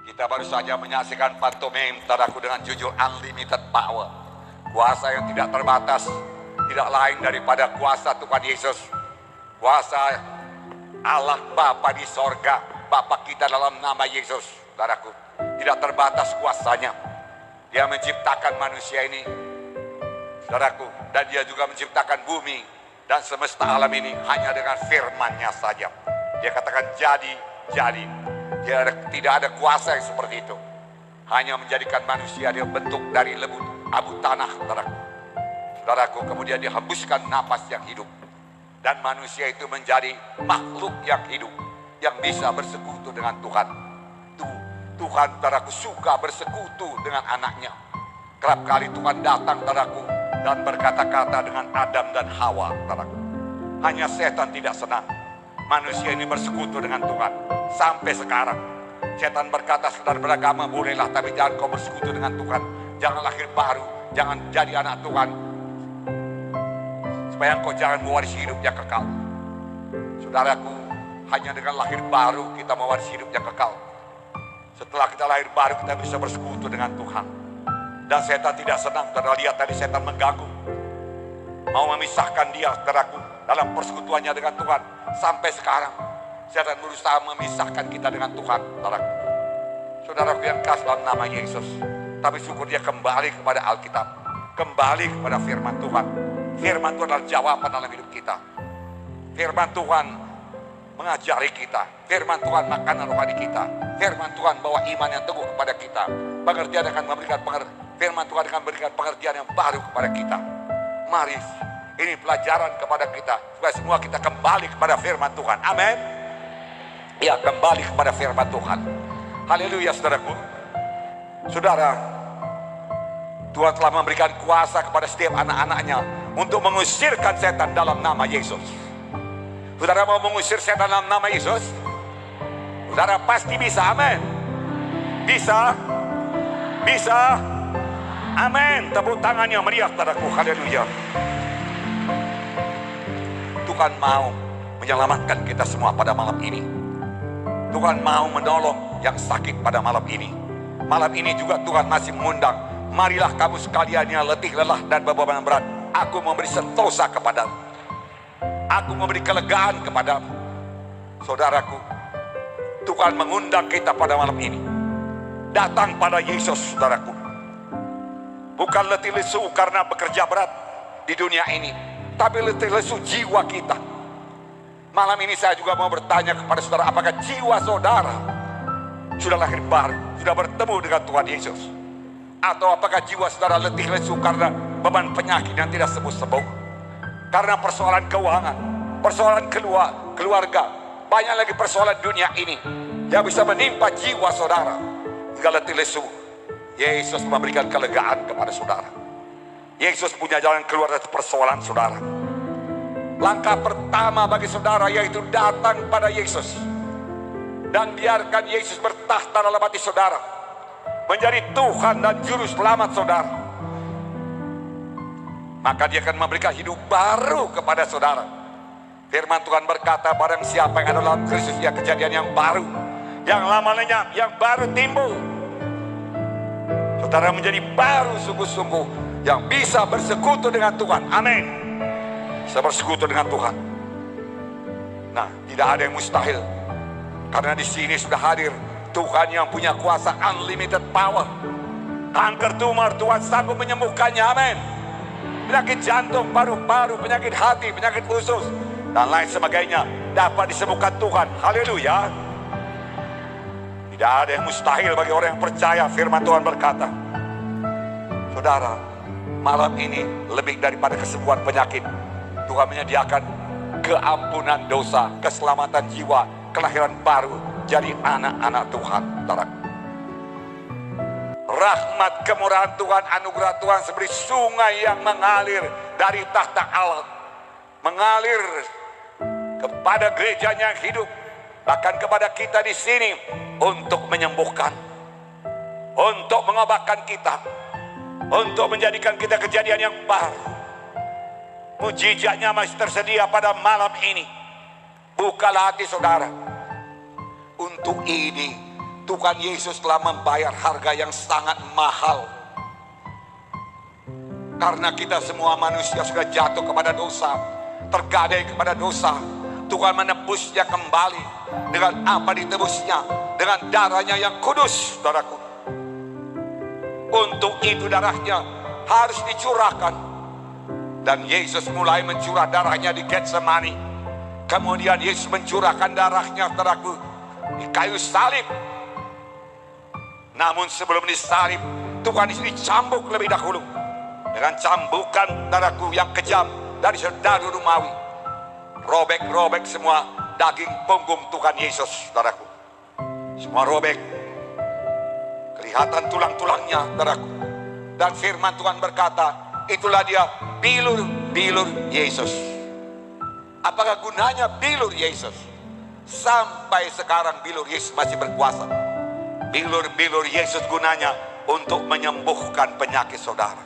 Kita baru saja menyaksikan pantomim Saudaraku dengan judul Unlimited Power. Kuasa yang tidak terbatas, tidak lain daripada kuasa Tuhan Yesus. Kuasa Allah Bapa di sorga, Bapa kita dalam nama Yesus. Saudaraku, tidak terbatas kuasanya. Dia menciptakan manusia ini, saudaraku, dan dia juga menciptakan bumi dan semesta alam ini hanya dengan firman-Nya saja. Dia katakan jadi. Tidak ada kuasa yang seperti itu. Hanya menjadikan manusia dia bentuk dari lembut abu tanah, saudaraku. Saudaraku, kemudian dia hembuskan napas yang hidup. Dan manusia itu menjadi makhluk yang hidup, yang bisa bersekutu dengan Tuhan. Tuhan, saudaraku, suka bersekutu dengan anaknya. Kerap kali Tuhan datang, saudaraku, dan berkata-kata dengan Adam dan Hawa, saudaraku. Hanya setan tidak senang manusia ini bersekutu dengan Tuhan. Sampai sekarang setan berkata, saudara beragama bolehlah, tapi jangan kau bersekutu dengan Tuhan. Jangan lahir baru, jangan jadi anak Tuhan, supaya engkau jangan mewarisi hidup yang kekal. Saudaraku, hanya dengan lahir baru kita mewarisi hidup yang kekal. Setelah kita lahir baru kita bisa bersekutu dengan Tuhan. Dan setan tidak senang. Saudara lihat tadi setan mengganggu, mau memisahkan dia, saudaraku, dalam persekutuannya dengan Tuhan. Sampai sekarang setan berusaha memisahkan kita dengan Tuhan, saudaraku. Saudaraku yang kasih dalam nama Yesus, tapi syukur dia kembali kepada Alkitab, kembali kepada firman Tuhan. Firman Tuhan adalah jawaban dalam hidup kita. Firman Tuhan mengajari kita. Firman Tuhan makanan rohani kita. Firman Tuhan bawa iman yang teguh kepada kita. Pengertian akan memberikan firman Tuhan akan memberikan pengertian yang baru kepada kita. Mari, ini pelajaran kepada kita supaya semua kita kembali kepada firman Tuhan. Amin. Ya, kembali kepada firman Tuhan. Haleluya, saudaraku. Saudara, Tuhan telah memberikan kuasa kepada setiap anak-anaknya untuk mengusirkan setan dalam nama Yesus. Saudara mau mengusir setan dalam nama Yesus? Saudara pasti bisa, amin. Bisa. Amin. Tepuk tangannya meriah, saudaraku. Haleluya. Tuhan mau menyelamatkan kita semua pada malam ini. Tuhan mau menolong yang sakit pada malam ini. Malam ini juga Tuhan masih mengundang, marilah kamu sekalian yang letih, lelah, dan beban berat. Aku memberi sentosa kepadamu. Aku memberi kelegaan kepadamu. Saudaraku, Tuhan mengundang kita pada malam ini. Datang pada Yesus, saudaraku. Bukan letih lesu karena bekerja berat di dunia ini, tapi letih lesu jiwa kita. Malam ini saya juga mau bertanya kepada saudara, apakah jiwa saudara sudah lahir baru, sudah bertemu dengan Tuhan Yesus? Atau apakah jiwa saudara letih lesu karena beban penyakit yang tidak sembuh-sembuh? Karena persoalan keuangan, persoalan keluarga, banyak lagi persoalan dunia ini yang bisa menimpa jiwa saudara hingga letih lesu. Yesus memberikan kelegaan kepada saudara. Yesus punya jalan keluar dari persoalan saudara. Langkah pertama bagi saudara yaitu datang pada Yesus dan biarkan Yesus bertahta dalam hati saudara, menjadi Tuhan dan Juru Selamat saudara. Maka dia akan memberikan hidup baru kepada saudara. Firman Tuhan berkata, barang siapa yang ada dalam Kristus, dia kejadian yang baru, yang lama lenyap, yang baru timbul. Saudara menjadi baru sungguh-sungguh, yang bisa bersekutu dengan Tuhan. Amin. Bisa bersekutu dengan Tuhan. Nah, tidak ada yang mustahil, karena di sini sudah hadir Tuhan yang punya kuasa unlimited power. Kanker tumor, Tuhan sanggup menyembuhkannya. Amin. Penyakit jantung, paru-paru, penyakit hati, penyakit usus, dan lain sebagainya dapat disembuhkan Tuhan. Haleluya. Tidak ada yang mustahil bagi orang yang percaya. Firman Tuhan berkata, saudara, malam ini lebih daripada kesembuhan penyakit, Tuhan menyediakan keampunan dosa, keselamatan jiwa, kelahiran baru, jadi anak-anak Tuhan. Rahmat kemurahan Tuhan, anugerah Tuhan seperti sungai yang mengalir dari tahta Allah, mengalir kepada gerejanya yang hidup, bahkan kepada kita di sini, untuk menyembuhkan, untuk mengobatkan kita, untuk menjadikan kita kejadian yang baru. Mujizatnya masih tersedia pada malam ini. Bukalah hati saudara. Untuk ini Tuhan Yesus telah membayar harga yang sangat mahal. Karena kita semua manusia sudah jatuh kepada dosa, tergadai kepada dosa. Tuhan menebusnya kembali dengan apa ditebusnya? Dengan darahnya yang kudus, saudaraku. Untuk itu darahnya harus dicurahkan. Dan Yesus mulai mencurah darahnya di Getsemani. Kemudian Yesus mencurahkan darahnya, saudaraku, di kayu salib. Namun sebelum disalib, Tuhan Yesus dicambuk lebih dahulu dengan cambukan, saudaraku, yang kejam dari serdadu Romawi. Robek-robek semua daging punggung Tuhan Yesus, saudaraku. Semua robek. Kelihatan tulang-tulangnya, saudaraku. Dan firman Tuhan berkata, itulah dia bilur Yesus. Apakah gunanya bilur Yesus? Sampai sekarang bilur Yesus masih berkuasa. Bilur Yesus gunanya untuk menyembuhkan penyakit saudara.